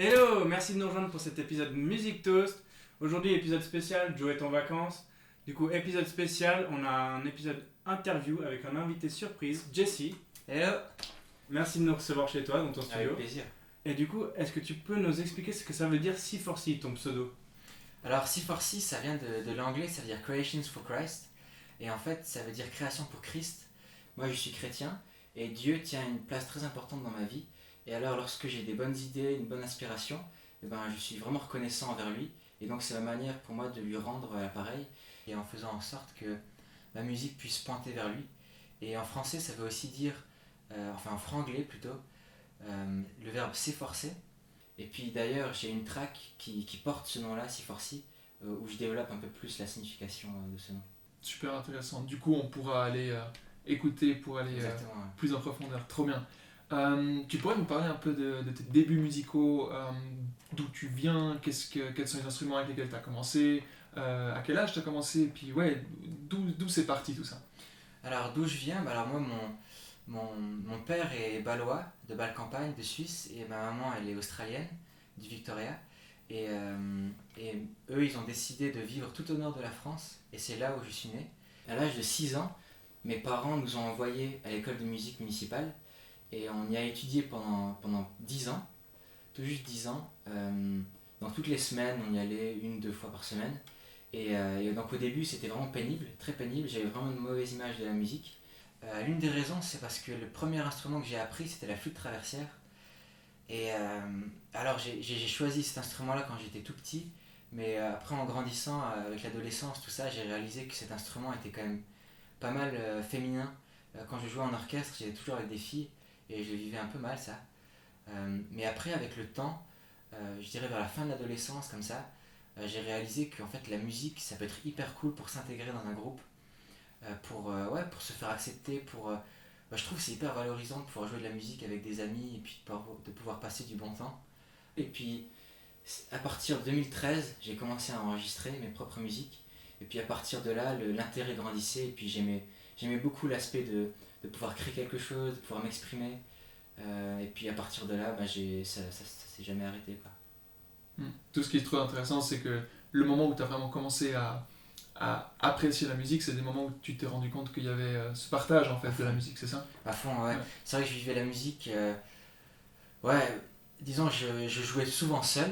Hello, merci de nous rejoindre pour cet épisode Music Toast. Aujourd'hui, épisode spécial, Joe est en vacances. Du coup, épisode spécial, on a un épisode interview avec un invité surprise, Jesse. Hello. Merci de nous recevoir chez toi, dans ton studio. Avec plaisir. Et du coup, est-ce que tu peux nous expliquer ce que ça veut dire C4C, ton pseudo? Alors C4C, ça vient de l'anglais, ça veut dire Creations for Christ. Et en fait, ça veut dire création pour Christ. Moi, je suis chrétien et Dieu tient une place très importante dans ma vie. Et alors, lorsque j'ai des bonnes idées, une bonne inspiration, je suis vraiment reconnaissant envers lui. Et donc, c'est ma manière pour moi de lui rendre l'appareil et en faisant en sorte que ma musique puisse pointer vers lui. Et en français, ça veut aussi dire, en franglais plutôt, le verbe s'efforcer. Et puis d'ailleurs, j'ai une track qui porte ce nom-là, C4C, où je développe un peu plus la signification de ce nom. Super intéressant. Du coup, on pourra aller écouter pour aller Exactement, ouais. plus en profondeur. Trop bien. Tu pourrais nous parler un peu de tes débuts musicaux, d'où tu viens, quels sont les instruments avec lesquels tu as commencé, à quel âge tu as commencé, et puis ouais, d'où c'est parti tout ça. Alors d'où je viens, alors moi mon père est balois, de Bâle-Campagne, de Suisse, et ma maman elle est australienne, du Victoria. Et eux ils ont décidé de vivre tout au nord de la France, et c'est là où je suis né. À l'âge de 6 ans, mes parents nous ont envoyés à l'école de musique municipale, et on y a étudié pendant 10 ans, tout juste 10 ans. Dans toutes les semaines, on y allait 1-2 fois par semaine. Et donc au début, c'était vraiment pénible, très pénible. J'avais vraiment une mauvaise image de la musique. L'une des raisons, c'est parce que le premier instrument que j'ai appris, c'était la flûte traversière. Et alors j'ai choisi cet instrument-là quand j'étais tout petit, mais après en grandissant, avec l'adolescence, tout ça, j'ai réalisé que cet instrument était quand même pas mal féminin. Quand je jouais en orchestre, j'étais toujours avec des filles, et je vivais un peu mal ça. Mais après, avec le temps, je dirais vers la fin de l'adolescence, comme ça, j'ai réalisé qu'en fait la musique, ça peut être hyper cool pour s'intégrer dans un groupe, pour se faire accepter, je trouve que c'est hyper valorisant de pouvoir jouer de la musique avec des amis et puis de pouvoir passer du bon temps. Et puis, à partir de 2013, j'ai commencé à enregistrer mes propres musiques. Et puis à partir de là, l'intérêt grandissait. Et puis j'aimais beaucoup l'aspect de pouvoir créer quelque chose, de pouvoir m'exprimer. Et puis à partir de là, ça s'est jamais arrêté, quoi. Tout ce qui est trop intéressant, c'est que le moment où tu as vraiment commencé à apprécier la musique, c'est des moments où tu t'es rendu compte qu'il y avait ce partage en fait de la musique, c'est ça? À fond, ouais. Ouais. C'est vrai que je vivais la musique, disons, je jouais souvent seul.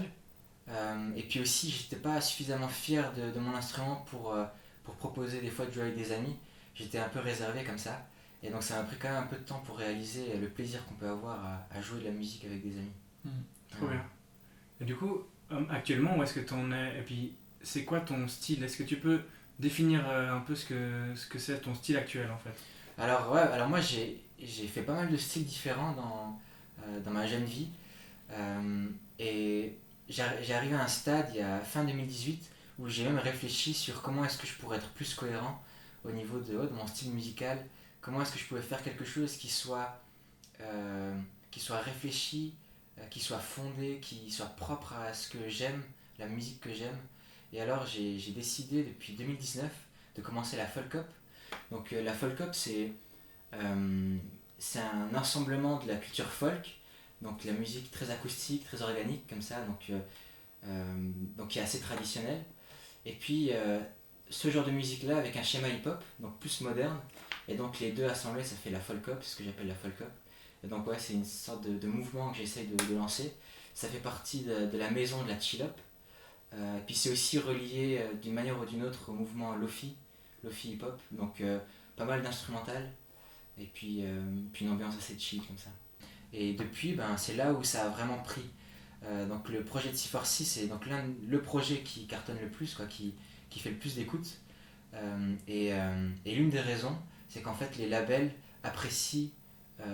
Et puis aussi, j'étais pas suffisamment fier de mon instrument pour proposer des fois de jouer avec des amis. J'étais un peu réservé comme ça. Et donc ça m'a pris quand même un peu de temps pour réaliser le plaisir qu'on peut avoir à jouer de la musique avec des amis. Trop bien. Et du coup, actuellement, où est-ce que t'en es? Et puis, c'est quoi ton style? Est-ce que tu peux définir un peu ce que c'est ton style actuel en fait? Alors moi j'ai fait pas mal de styles différents dans ma jeune vie. Et j'ai arrivé à un stade il y a fin 2018 où j'ai même réfléchi sur comment est-ce que je pourrais être plus cohérent au niveau de mon style musical. Comment est-ce que je pouvais faire quelque chose qui soit réfléchi, qui soit fondé, qui soit propre à ce que j'aime, la musique que j'aime. Et alors j'ai décidé depuis 2019 de commencer la folk up. Donc la folk up c'est un assemblement de la culture folk, donc la musique très acoustique, très organique comme ça, donc qui est assez traditionnelle. Et puis ce genre de musique là avec un schéma hip-hop, donc plus moderne, et donc les deux assemblés ça fait la folk up, ce que j'appelle la folk up. Et donc ouais, c'est une sorte de mouvement que j'essaye de lancer. Ça fait partie de la maison de la chill up. Puis c'est aussi relié d'une manière ou d'une autre au mouvement Lofi hip-hop, donc pas mal d'instrumental, et puis une ambiance assez chill comme ça. Et depuis, c'est là où ça a vraiment pris. Donc le projet de C4C, c'est donc le projet qui cartonne le plus, quoi, qui fait le plus d'écoute. Et l'une des raisons, c'est qu'en fait les labels apprécient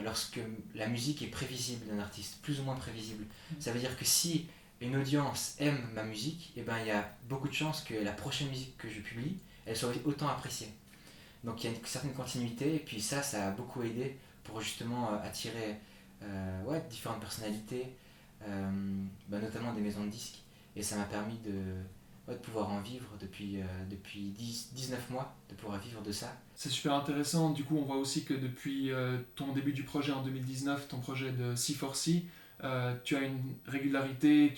lorsque la musique est prévisible d'un artiste, plus ou moins prévisible. Ça veut dire que si une audience aime ma musique, il y a beaucoup de chances que la prochaine musique que je publie, elle soit autant appréciée. Donc il y a une certaine continuité, et puis ça a beaucoup aidé pour justement attirer différentes personnalités, notamment des maisons de disques. Et ça m'a permis de pouvoir en vivre depuis 19 mois, de pouvoir vivre de ça. C'est super intéressant. Du coup, on voit aussi que depuis ton début du projet en 2019, ton projet de C4C, tu as une régularité,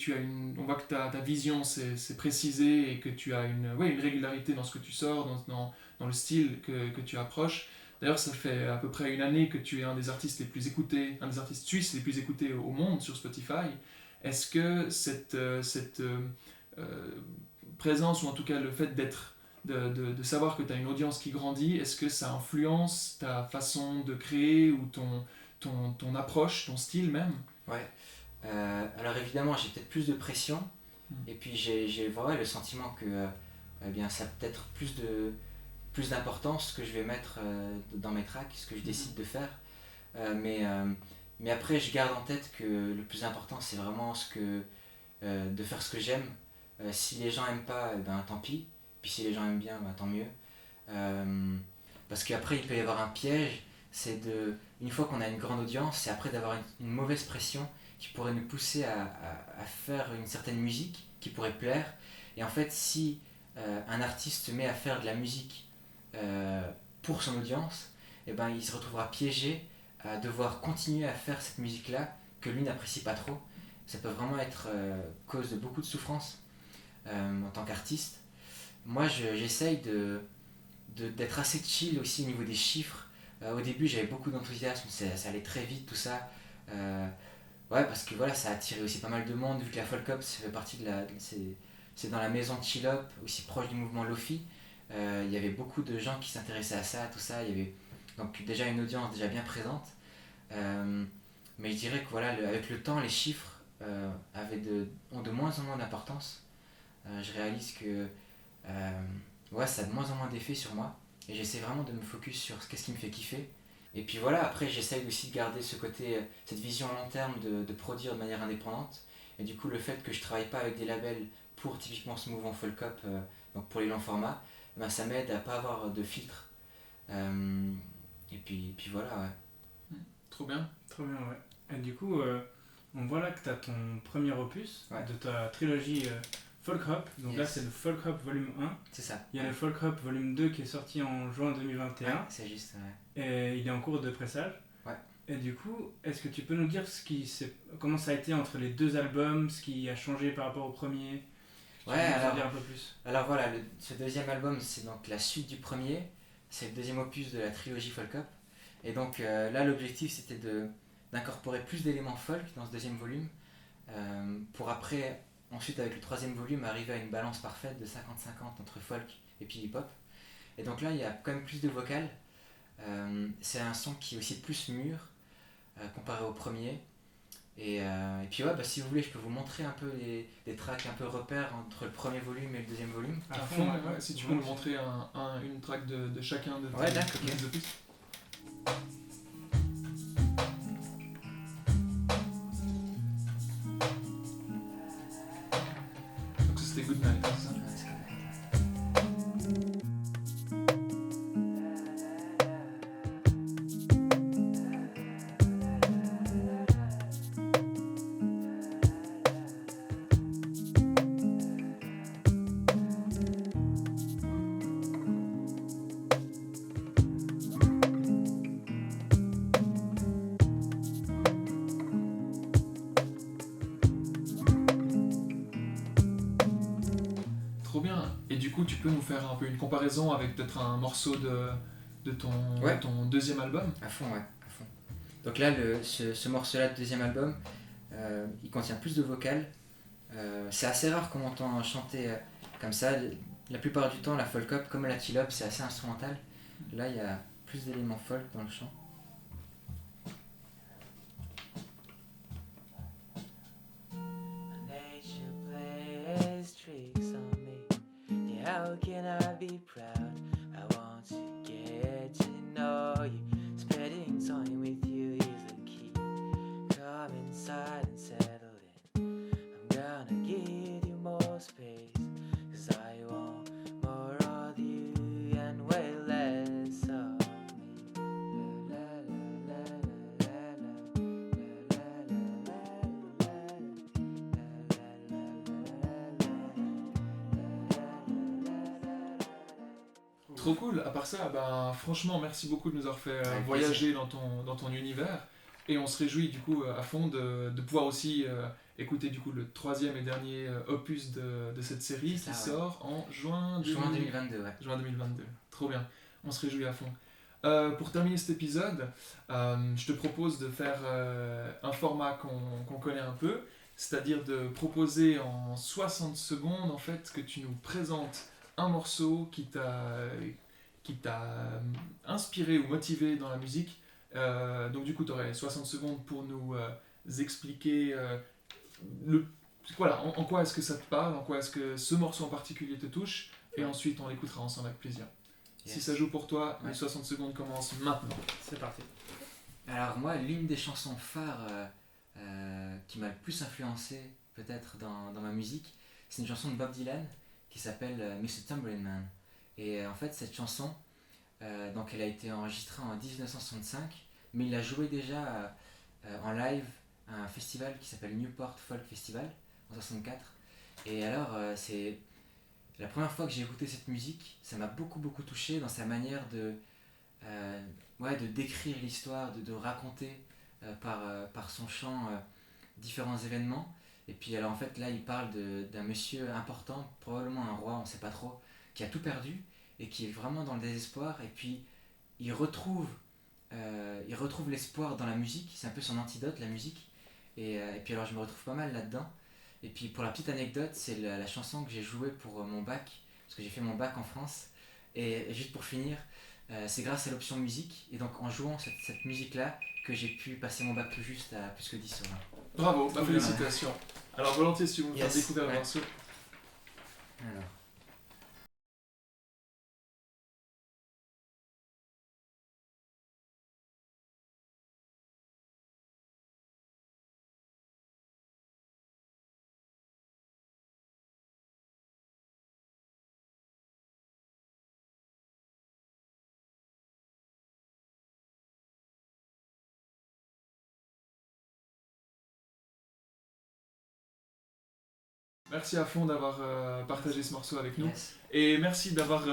on voit que ta vision c'est précisé et que tu as une régularité dans ce que tu sors, dans le style que tu approches. D'ailleurs, ça fait à peu près une année que tu es un des artistes les plus écoutés, un des artistes suisses les plus écoutés au monde sur Spotify. Est-ce que cette présence, ou en tout cas le fait de savoir que tu as une audience qui grandit, est-ce que ça influence ta façon de créer ou ton approche, ton style même? Ouais. Alors évidemment, j'ai peut-être plus de pression, et puis j'ai vraiment le sentiment que eh bien, ça a peut-être plus d'importance que je vais mettre dans mes tracks, ce que je décide de faire. Mais après, je garde en tête que le plus important, c'est vraiment de faire ce que j'aime. Si les gens aiment pas, ben, tant pis. Puis si les gens aiment bien, ben, tant mieux. Parce qu'après, il peut y avoir un piège. Une fois qu'on a une grande audience, c'est après d'avoir une mauvaise pression qui pourrait nous pousser à faire une certaine musique qui pourrait plaire. Et en fait, si un artiste se met à faire de la musique pour son audience, et ben, il se retrouvera piégé à devoir continuer à faire cette musique-là que lui n'apprécie pas trop. Ça peut vraiment être cause de beaucoup de souffrance en tant qu'artiste. Moi, j'essaye d'être assez chill aussi au niveau des chiffres. Au début, j'avais beaucoup d'enthousiasme, ça allait très vite, tout ça. Ouais, parce que voilà, ça a attiré aussi pas mal de monde, vu que la folk up, ça fait partie c'est dans la maison de chill up, aussi proche du mouvement Lofi. Il y avait beaucoup de gens qui s'intéressaient à ça, tout ça. Il y avait donc déjà une audience déjà bien présente. Mais je dirais que voilà, avec le temps, les chiffres ont de moins en moins d'importance. Je réalise que ouais, ça a de moins en moins d'effet sur moi. Et j'essaie vraiment de me focus sur qu'est-ce qui me fait kiffer. Et puis voilà, après j'essaye aussi de garder cette vision long terme de produire de manière indépendante. Et du coup, le fait que je travaille pas avec des labels pour typiquement ce mouvement folk up, donc pour les longs formats, ben, ça m'aide à pas avoir de filtre. Et puis voilà, ouais. Trop bien. Trop bien, ouais. Et du coup, on voit là que tu as ton premier opus Ouais. de ta trilogie Folk Hop. Donc Yes. là, c'est le Folk Hop volume 1. C'est ça. Il y a le Folk Hop volume 2 qui est sorti en juin 2021. Ouais, c'est juste, ouais. Et il est en cours de pressage. Ouais. Et du coup, est-ce que tu peux nous dire comment ça a été entre les deux albums, ce qui a changé par rapport au premier? Tu Ouais, peux nous en alors, dire un peu plus? alors voilà, ce deuxième album, c'est donc la suite du premier. C'est le deuxième opus de la trilogie folk up. Et donc là, l'objectif, c'était d'incorporer plus d'éléments folk dans ce deuxième volume, pour après, ensuite avec le troisième volume, arriver à une balance parfaite de 50-50 entre folk et puis hip-hop. Et donc là, il y a quand même plus de vocales. C'est un son qui est aussi plus mûr comparé au premier. Et puis ouais, bah, si vous voulez, je peux vous montrer un peu des tracks un peu repères entre le premier volume et le deuxième volume. À fond, ouais. Si tu peux nous montrer une track de chacun de Ouais, d'accord, tes opus. Donc ça, c'était Good Night, c'est ça? Ouais, c'est correct. Trop bien. Et du coup, tu peux nous faire un peu une comparaison avec peut-être un morceau de Ouais. ton deuxième album? À fond, ouais, à fond. Donc là, ce morceau-là de deuxième album, il contient plus de vocales. C'est assez rare qu'on entend chanter comme ça. La plupart du temps, la folk up, comme la chill up, c'est assez instrumental. Là, il y a plus d'éléments folk dans le chant. Nature plays tricks on me. Yeah, how can I be proud? I want to get to know you. Spending time with you is the key. Come inside and settle in. I'm gonna give you more space. 'Cause I want more of you and way less of me. La la la la la la la la. Trop cool. À part ça, bah, franchement, merci beaucoup de nous avoir fait Avec voyager dans ton univers. Et on se réjouit du coup à fond de pouvoir aussi écouter du coup le troisième et dernier opus de cette série C'est qui ça, ouais. sort en juin Juin 2022, ouais. Juin 2022. Trop bien. On se réjouit à fond. Pour terminer cet épisode, je te propose de faire un format qu'on connaît un peu, c'est-à-dire de proposer en 60 secondes en fait que tu nous présentes un morceau qui t'a inspiré ou motivé dans la musique. Donc du coup, tu aurais 60 secondes pour nous expliquer le, voilà, en quoi est-ce que ça te parle, en quoi est-ce que ce morceau en particulier te touche, et Ouais. ensuite on l'écoutera ensemble avec plaisir. Si Yes. ça joue pour toi, Ouais. les 60 secondes commencent maintenant. C'est parti. Alors moi, l'une des chansons phares qui m'a le plus influencé peut-être dans ma musique, c'est une chanson de Bob Dylan qui s'appelle Mr. Tambourine Man. Et en fait, cette chanson, donc elle a été enregistrée en 1965, mais il l'a jouée déjà en live à un festival qui s'appelle Newport Folk Festival en 64. Et alors, c'est la première fois que j'ai écouté cette musique, ça m'a beaucoup touché dans sa manière euh, de décrire l'histoire, de raconter par son chant différents événements. Et puis alors en fait là il parle d'un monsieur important, probablement un roi, on ne sait pas trop, qui a tout perdu et qui est vraiment dans le désespoir. Et puis il retrouve, il retrouve l'espoir dans la musique, c'est un peu son antidote la musique. Et puis alors je me retrouve pas mal là-dedans. Et puis pour la petite anecdote, c'est la chanson que j'ai jouée pour mon bac, parce que j'ai fait mon bac en France. Et juste pour finir, c'est grâce à l'option musique, et donc en jouant cette musique-là, que j'ai pu passer mon bac tout juste à plus que 10 sur 20. Bravo, Trop bien. félicitations. Alors volontiers si vous me faites Yes, découvrir le ouais. morceau. Alors. Merci à fond d'avoir partagé ce morceau avec nous. Yes. Et merci d'avoir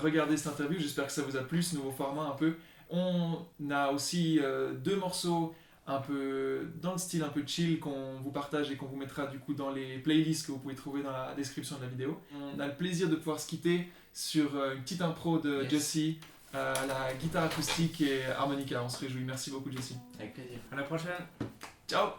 regardé cette interview, j'espère que ça vous a plu, ce nouveau format un peu. On a aussi deux morceaux un peu dans le style un peu chill qu'on vous partage et qu'on vous mettra du coup dans les playlists que vous pouvez trouver dans la description de la vidéo. On a le plaisir de pouvoir se quitter sur une petite impro de Yes. Jesse à la guitare acoustique et harmonica. On se réjouit. Merci beaucoup Jesse. Avec plaisir. À la prochaine. Ciao.